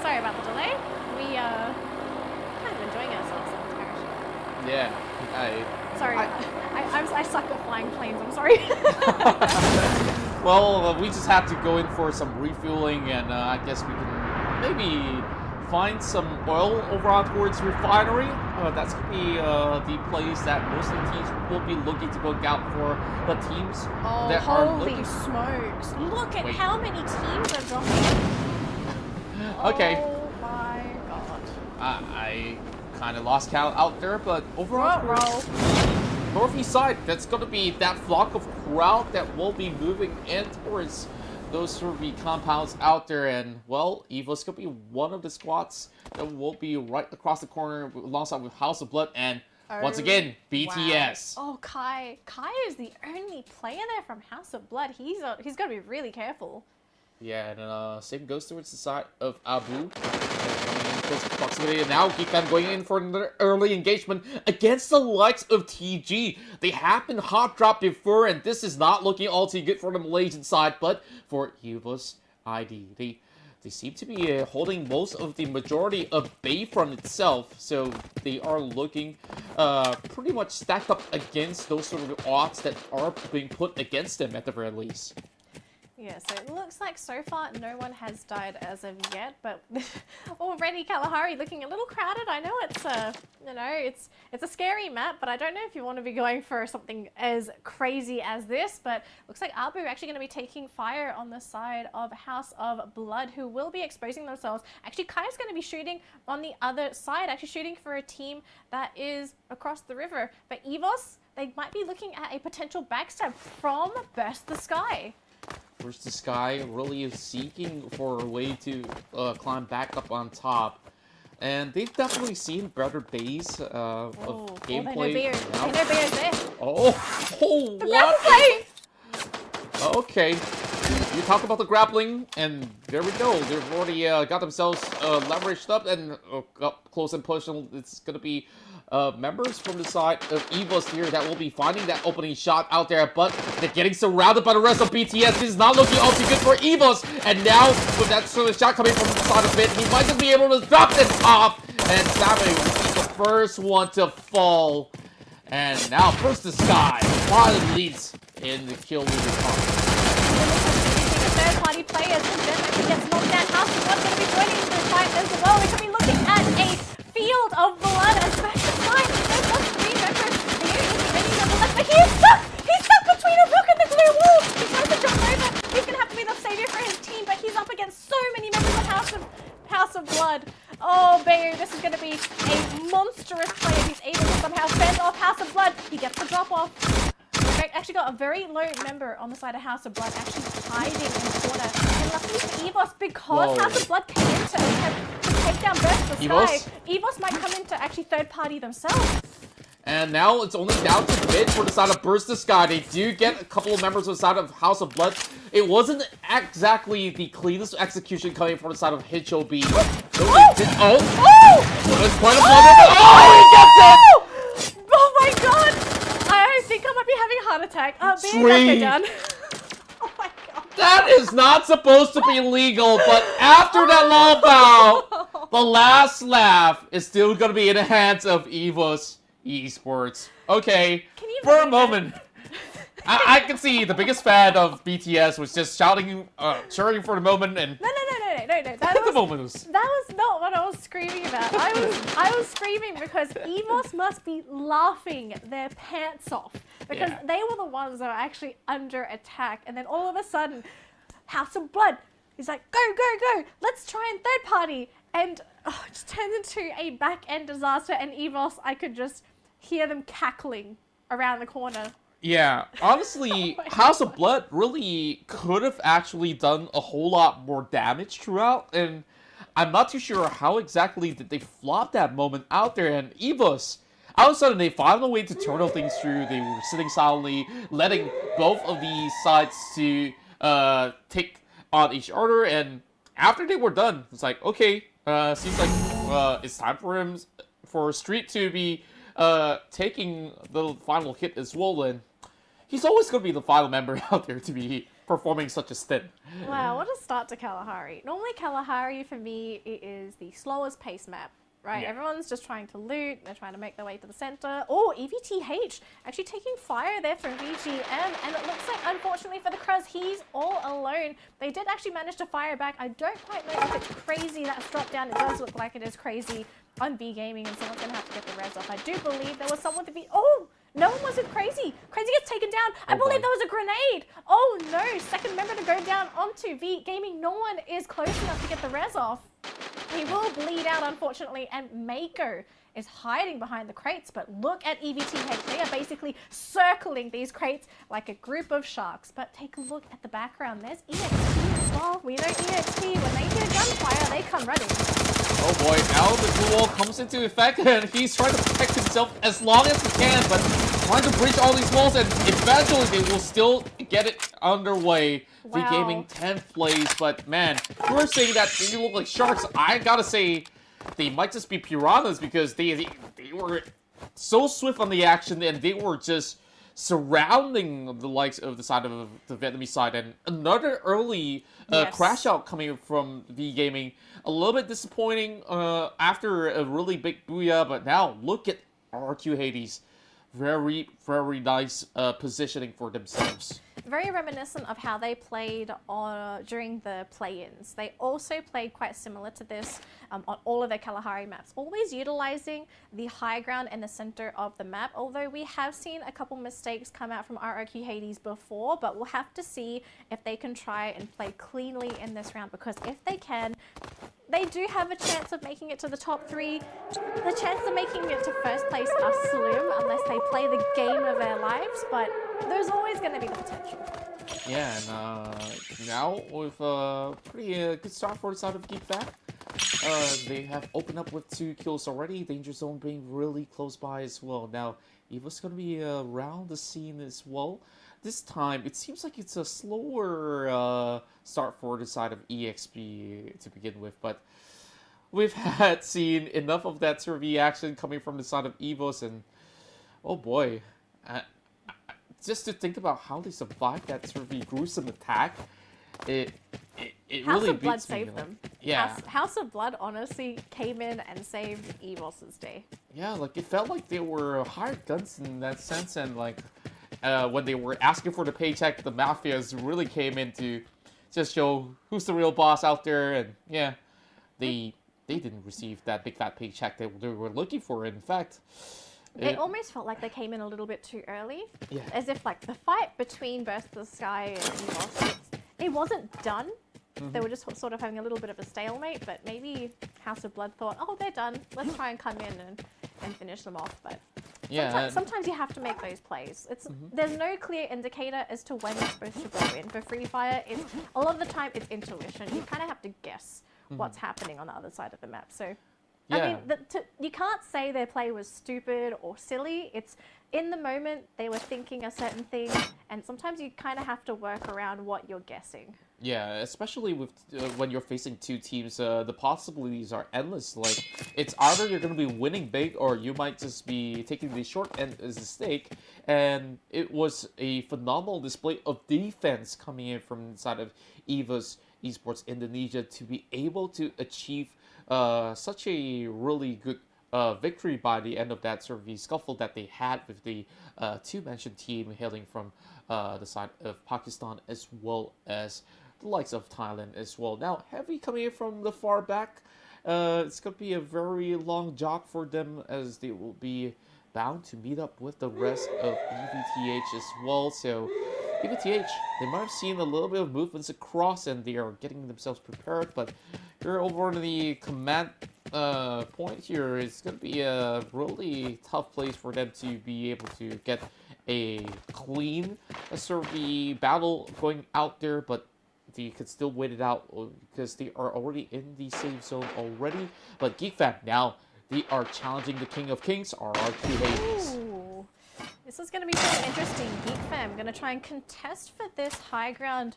Sorry about the delay. We kind of enjoying ourselves on this parachute. Yeah, Sorry, I suck at flying planes. I'm sorry. well, we just have to go in for some refueling, and I guess we can maybe find some oil over on towards refinery. That's gonna be the place that most of the teams will be looking to look out for. The teams that are holy looking. smokes! Look at how many teams are dropping. Okay. Oh my god. I kind of lost count out there, but overall, northeast side, that's going to be that flock of crowd that will be moving in towards those sort of compounds out there. And, well, Eva's going to be one of the squads that will be right across the corner alongside with House of Blood and, once again, BTS. Wow. Oh, Kai. Kai is the only player there from House of Blood. He's got to be really careful. Yeah, and same goes towards the side of Abu. Coming in close proximity, and now Geekfam going in for another early engagement against the likes of TG. They have been hot dropped before, and this is not looking all too good for the Malaysian side, but for Eva's ID. They seem to be holding most of the majority of Bayfront itself, so they are looking pretty much stacked up against those sort of odds that are being put against them at the very least. Yeah, so it looks like so far no one has died as of yet, but already Kalahari looking a little crowded. I know it's it's a scary map, but I don't know if you want to be going for something as crazy as this. But looks like Abu are actually going to be taking fire on the side of House of Blood, who will be exposing themselves. Actually, Kai's going to be shooting on the other side, actually shooting for a team that is across the river. But EVOS, they might be looking at a potential backstab from Burst the Sky. Burst the Sky really is seeking for a way to climb back up on top. And they've definitely seen better days of gameplay. They know Bear's there. Oh, the what? Okay. You talk about the grappling, and there we go. They've already got themselves leveraged up and up close and push. And it's going to be members from the side of EVOS here that will be finding that opening shot out there, but they're getting surrounded by the rest of BTS. This is not looking all too good for EVOS, and now with that sort of shot coming from the side of it, he might just be able to drop this off, and Sabe will be the first one to fall. And now Burst the Sky finally leads in the kill leader part. Third-party players, and then actually gets knocked down. House is not going to be joining into the fight as well. We could be looking at a field of blood as Burst the Sky. There's not three members. The only remaining member left, but he's stuck! He's stuck between a rock and the blue wall! He tries to jump over. He's going to have to be the savior for his team, but he's up against so many members of House of Blood. Oh, Bayu, this is going to be a monstrous play if he's able to somehow fend off House of Blood. He gets the drop off. Actually got a very low member on the side of House of Blood actually hiding in the corner. And luckily for EVOS, because House of Blood came in to take down Burst the Sky, EVOS might come in to actually third party themselves. And now it's only down to mid for the side of Burst the Sky. They do get a couple of members on the side of House of Blood. It wasn't exactly the cleanest execution coming from the side of Hichobi. There's quite a blood. He gets it! Oh my god! I think I might be having a heart attack. Being done. Oh my god. That is not supposed to be legal, but after that long bout, the last laugh is still going to be in the hands of EVOS Esports. Okay, for a moment, I can see the biggest fan of BTS was just shouting, cheering for the moment, and no. That was not what I was screaming about. I was screaming because EVOS must be laughing their pants off because they were the ones that were actually under attack, and then all of a sudden, House of Blood is like, go, let's try and third party, and it just turns into a back end disaster. And EVOS, I could just hear them cackling around the corner. Yeah, honestly, House of Blood really could have actually done a whole lot more damage throughout, and I'm not too sure how exactly did they flop that moment out there, and Evos, all of a sudden they found a way to turtle things through. They were sitting silently, letting both of these sides to take on each other, and after they were done, it's like, okay, seems like it's time for Street to be taking the final hit as well, and he's always going to be the final member out there to be performing such a stint. Wow, what a start to Kalahari. Normally Kalahari for me is the slowest pace map, right? Yeah. Everyone's just trying to loot, they're trying to make their way to the center. Oh, EVTH actually taking fire there from VGM, and it looks like, unfortunately for the Kruz, he's all alone. They did actually manage to fire back. I don't quite know if it's crazy that's dropped down. It does look like it is crazy on B Gaming, and someone's gonna have to get the res off. I do believe there was someone to be. Oh! No one wasn't Crazy. Crazy gets taken down. I believe there was a grenade. Oh no, second member to go down onto V Gaming. No one is close enough to get the res off. He will bleed out, unfortunately, and Mako is hiding behind the crates, but look at EVTH. They are basically circling these crates like a group of sharks. But take a look at the background. There's EXP as well. We know EXP, when they hear gunfire, they come running. Oh boy, now the blue wall comes into effect, and he's trying to protect himself as long as he can, but trying to breach all these walls, and eventually they will still get it underway. Wow. V Gaming 10th place, but man, you were saying that they look like sharks. I gotta say, they might just be piranhas, because they were so swift on the action, and they were just surrounding the likes of the side of the Vietnamese side, and another early crash out coming from V Gaming. A little bit disappointing after a really big booyah, but now look at RQ Hades. Very, very nice positioning for themselves. Very reminiscent of how they played during the play-ins. They also played quite similar to this on all of their Kalahari maps, always utilizing the high ground in the center of the map, although we have seen a couple mistakes come out from RRQ Hades before, but we'll have to see if they can try and play cleanly in this round, because if they can, they do have a chance of making it to the top 3. The chances of making it to first place are slim unless they play the game of their lives, but there's always going to be the potential. Yeah, and now with a pretty good start for the side of GeekFat. They have opened up with 2 kills already, Danger Zone being really close by as well. Now, Eva's going to be around the scene as well. This time, it seems like it's a slower start for the side of EXP to begin with, but we've had seen enough of that sort of action coming from the side of Evos, and oh boy, just to think about how they survived that sort of gruesome attack, it House really of Blood beats me. saved them. Yeah. House of Blood honestly came in and saved Evos' day. Yeah, like it felt like they were hired guns in that sense, and like when they were asking for the paycheck, the mafias really came in to just show who's the real boss out there, and yeah, they didn't receive that big fat paycheck that they were looking for. In fact, it almost felt like they came in a little bit too early. Yeah. As if like the fight between Burst of the Sky and Evos, it wasn't done. They were just sort of having a little bit of a stalemate, but maybe House of Blood thought, oh, they're done. Let's try and come in and finish them off. But yeah, sometimes you have to make those plays. There's no clear indicator as to when you're supposed to go in. For Free Fire, a lot of the time it's intuition. You kind of have to guess what's happening on the other side of the map. So, yeah. I mean, you can't say their play was stupid or silly. It's in the moment they were thinking a certain thing, and sometimes you kind of have to work around what you're guessing. Yeah, especially with when you're facing 2 teams, the possibilities are endless. Like, it's either you're going to be winning big, or you might just be taking the short end as a stake. And it was a phenomenal display of defense coming in from inside of Eva's Esports Indonesia to be able to achieve such a really good victory by the end of that sort of scuffle that they had with the 2-mentioned team hailing from the side of Pakistan, as well as the likes of Thailand as well. Now, Heavy coming in from the far back, it's going to be a very long jog for them, as they will be bound to meet up with the rest of EVTH as well. So, EVTH, they might have seen a little bit of movements across, and they are getting themselves prepared, but here over in the command point here, it's going to be a really tough place for them to be able to get a clean sort of battle going out there, but they could still wait it out because they are already in the safe zone already. But Geek Fam now, they are challenging the King of Kings, RRQ Hades. Ooh. This is going to be so interesting. Geek Fam going to try and contest for this high ground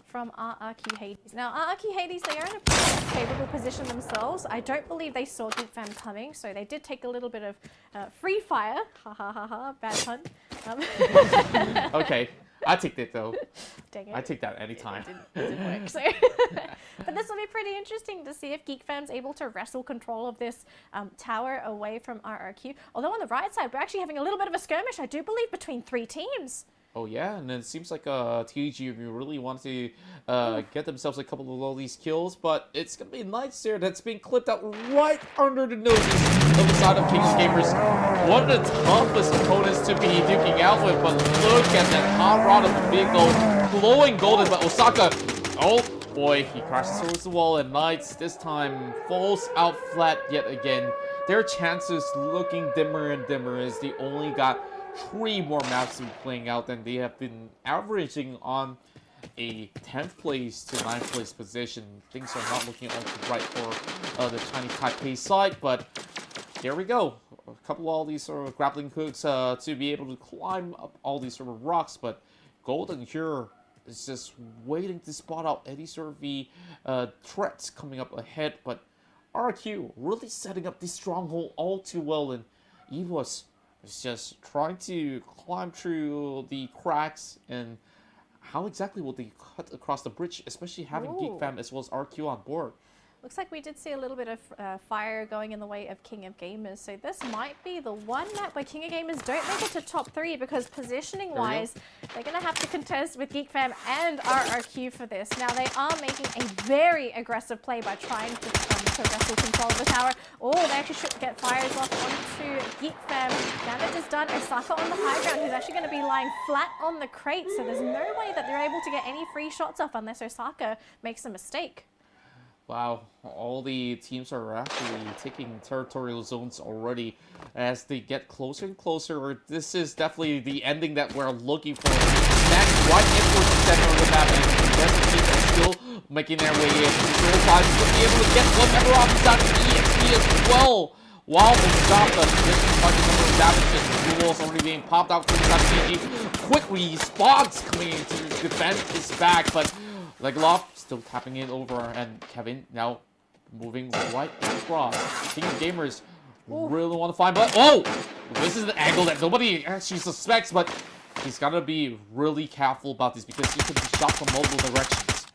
from RRQ Hades. Now, RRQ Hades, they are in a pretty favorable position themselves. I don't believe they saw Geek Fam coming, so they did take a little bit of free fire. Ha ha ha ha, bad pun. Okay, I take that though. Dang it. I take that anytime. It didn't work, so. But this will be pretty interesting to see if Geek Fam's able to wrestle control of this tower away from RRQ. Although on the right side, we're actually having a little bit of a skirmish, I do believe, between 3 teams. Oh yeah, and then it seems like TG really wants to get themselves a couple of all these kills, but it's gonna be nice there that's being clipped out right under the noses of the side of Kings Gamers. One of the toughest opponents to be duking out with, but look at that hot rod of the big gold, glowing golden, but Osaka, oh boy, he crashes towards the wall, and Knights this time falls out flat yet again. Their chances looking dimmer and dimmer as they only got 3 more maps to be playing out, and they have been averaging on a 10th place to 9th place position. Things are not looking all too bright for the Chinese Taipei side, but there we go. A couple of all these sort of grappling hooks to be able to climb up all these sort of rocks, but Golden here is just waiting to spot out any sort of the threats coming up ahead, but RQ really setting up this stronghold all too well, and EVOS is just trying to climb through the cracks, and how exactly will they cut across the bridge, especially having Geek Fam as well as RQ on board. Looks like we did see a little bit of fire going in the way of King of Gamers, so this might be the one map where King of Gamers don't make it to top 3, because positioning-wise, they're going to have to contest with Geek Fam and RRQ for this. Now, they are making a very aggressive play by trying to wrestle control of the tower. Oh, they actually should get fires off onto Geek Fam. Damage is done. Osaka on the high ground, who's actually going to be lying flat on the crate, so there's no way that they're able to get any free shots off unless Osaka makes a mistake. Wow, all the teams are actually taking territorial zones already as they get closer and closer. This is definitely the ending that we're looking for. That's right in towards the center of the map, and the rest of the teams are still making their way in. Control 5 should be able to get one member off the side of the EXP as well. While Osaka just punches number of damage, and Jewel's already being popped out from the side of CG. Quick response coming in to defend his back, but Legoff still tapping it over, and Kevin now moving right across. King of Gamers really want to find, but oh! This is the angle that nobody actually suspects, but he's got to be really careful about this because he could be shot from multiple directions.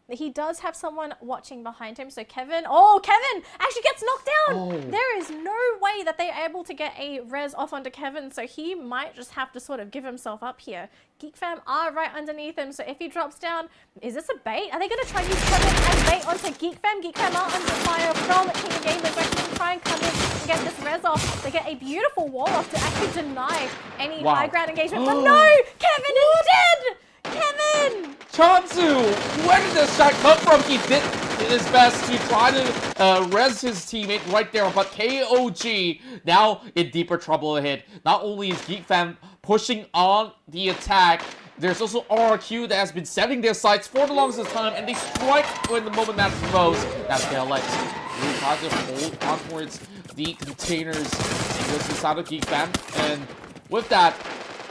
He does have someone watching behind him, so Kevin... Oh, Kevin actually gets knocked down! Oh. There is no way that they're able to get a res off onto Kevin, so he might just have to sort of give himself up here. Geek Fam are right underneath him, so if he drops down... Is this a bait? Are they going to try and use Kevin as bait onto Geek Fam? Geek Fam are under fire from King of Gamers. They're going to try and come in and get this res off. They get a beautiful wall off to actually deny any high ground engagement. But no! Kevin is dead! Kevin! Chansu! Where did this shot come from? He did his best to try to res his teammate right there, but KOG now in deeper trouble ahead. Not only is Geek Fam pushing on the attack, there's also RRQ that has been setting their sights for the longest time, and they strike when the moment matters most. That's KLX. Really tries to hold on towards the containers and goes inside of Geek Fam, and with that,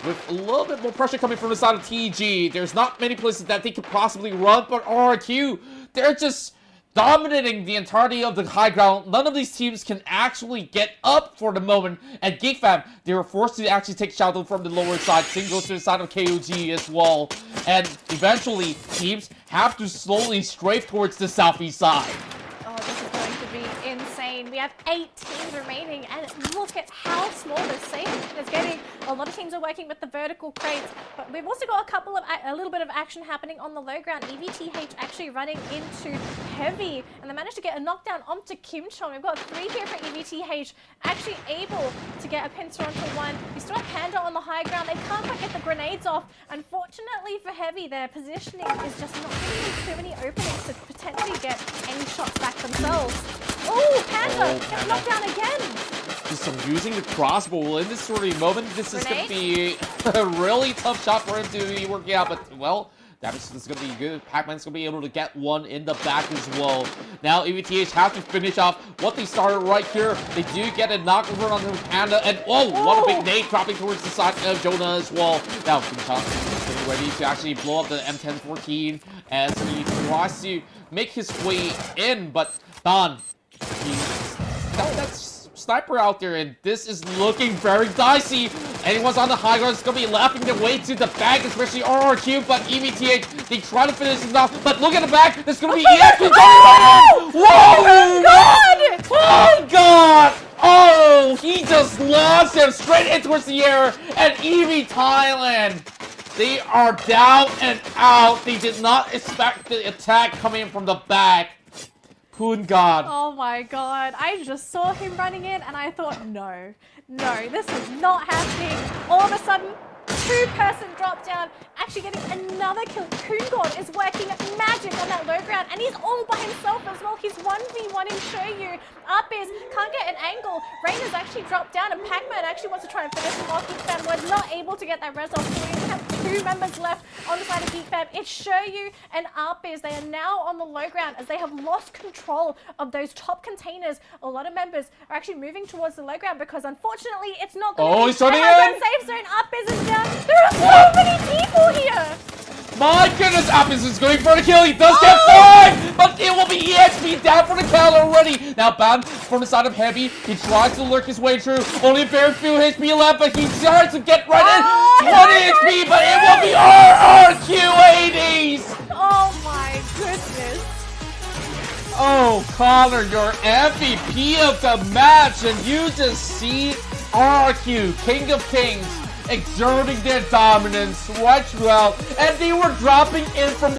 with a little bit more pressure coming from the side of TG, there's not many places that they could possibly run, but RRQ, they're just dominating the entirety of the high ground. None of these teams can actually get up for the moment, and Geek Fam, they were forced to actually take Shadow from the lower side. Same goes to the side of KOG as well, and eventually, teams have to slowly strafe towards the southeast side. Oh, this is going to be insane. We have 8 teams remaining, and look at how small this safe is getting. A lot of teams are working with the vertical crates, but we've also got a little bit of action happening on the low ground. EVTH actually running into Heavy, and they managed to get a knockdown onto Kim Chong. We've got 3 here for EVTH, actually able to get a pincer onto 1. We still have Panda on the high ground. They can't quite get the grenades off. Unfortunately for Heavy, their positioning is just not giving them too many openings to potentially get any shots back themselves. Oh, Panda gets knocked down again. Just using the crossbow in this sort of moment. This is going to be a really tough shot for him to be working out, but well, Damage is going to be good. Pac-Man's going to be able to get one in the back as well. Now, EVTH have to finish off what they started right here. They do get a knockover on the Panda. And, what a big nade dropping towards the side of Jonah as well. Now, is getting ready to actually blow up the M1014 as he tries to make his way in. But, Don, that's sniper out there, and this is looking very dicey. Anyone's on the high ground is going to be laughing their way to the back, especially RRQ, but EVTH, they try to finish this off, but look at the back, there's going to be EX going right in! Whoa! Oh, God! Oh, God! Oh, he just launched him straight in towards the air, and EV Thailand, they are down and out. They did not expect the attack coming from the back. Poon God. Oh my god, I just saw him running in and I thought, no, this is not happening. All of a sudden, two-person drop down, actually getting another kill. Coon God is working magic on that low ground and he's all by himself as well. He's 1v1ing Shoyu. Up is, can't get an angle. Rain has actually dropped down and Pac-Man actually wants to try and finish him off. Geek Fam was not able to get that res off. So we only have two members left on the side of Geek Fam. It's Shoyu and Arpiz. They are now on the low ground as they have lost control of those top containers. A lot of members are actually moving towards the low ground because unfortunately it's not going to be he's running in! safe zone. Arpiz is down. There are so many people here! My goodness, Apis is going for the kill. He does get 5, but it will be EXP down for the count already. Now, Bam from the side of Heavy. He tries to lurk his way through. Only a very few HP left, but he tries to get right in. 20 HP, but it will be RRQ80s. Oh my goodness. Oh, Connor, you're MVP of the match, and you just see RRQ, King of Kings, exerting their dominance right throughout, and they were dropping in from